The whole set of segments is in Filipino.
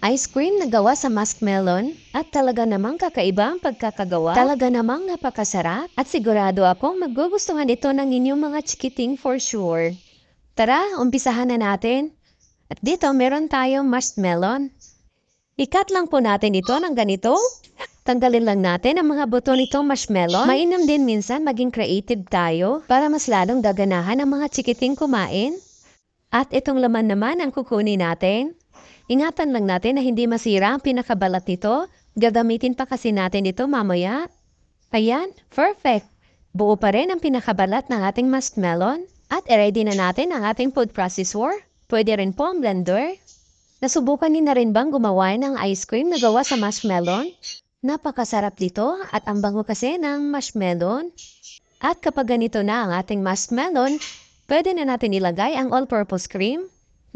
Ice cream na gawa sa muskmelon at talaga namang kakaiba ang pagkakagawa. Talaga namang napakasarap at sigurado akong magugustuhan ito ng inyong mga chikiting for sure. Tara, umpisahan na natin. At dito meron tayong muskmelon. Ikat lang po natin ito ng ganito. Tanggalin lang natin ang mga buto nitong marshmallow. Mainam din minsan maging creative tayo para mas lalong gaganahan ang mga chikiting kumain. At itong laman naman ang kukunin natin. Ingatan lang natin na hindi masira ang pinakabalat nito. Gagamitin pa kasi natin ito mamaya. Ayan, perfect. Buo pa rin ang pinakabalat ng ating muskmelon. At i-ready na natin ang ating food processor. Pwede rin po ang blender. Nasubukan niyo na rin bang gumawa ng ice cream na gawa sa marshmallow? Napakasarap dito at ang bango kasi ng marshmallow. At kapag ganito na ang ating marshmallow, pwede na natin ilagay ang all-purpose cream.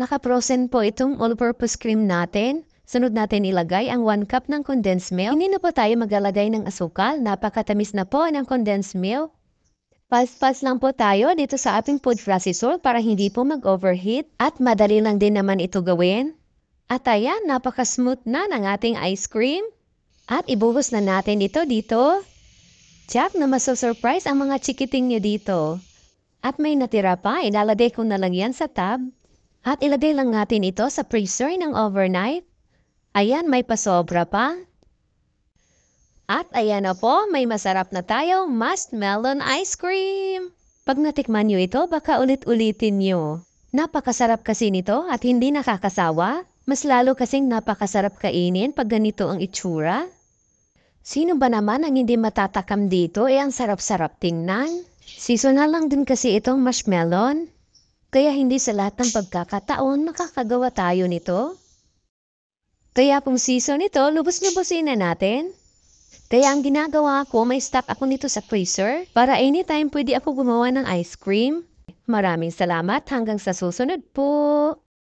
Naka-frozen po itong all-purpose cream natin. Sunod natin ilagay ang 1 cup ng condensed milk. Hindi na po tayo maglalagay ng asukal. Napakatamis na po ng condensed milk. Pas-pas lang po tayo dito sa ating food processor para hindi po mag-overheat. At madali lang din naman ito gawin. At ayan, napaka-smooth na ng ating ice cream. At ibuhos na natin ito dito. Tiyak na maso-surprise ang mga chikiting nyo dito. At may natira pa, ilalagay ko na lang yan sa tab. At ilagay lang natin ito sa freezer ng overnight. Ayan, may pasobra pa. At ayan na po, may masarap na tayong muskmelon ice cream. Pag natikman nyo ito, baka ulit-ulitin nyo. Napakasarap kasi nito at hindi nakakasawa. Mas lalo kasing napakasarap kainin pag ganito ang itsura. Sino ba naman ang hindi matatakam dito? Ang sarap-sarap tingnan. Seasonal lang din kasi itong marshmallow. Kaya hindi sa lahat ng pagkakataon makakagawa tayo nito. Kaya kung season ito, lubos-lubosin na natin. Kaya ang ginagawa ko, may stock ako nito sa freezer para anytime pwede ako gumawa ng ice cream. Maraming salamat hanggang sa susunod po.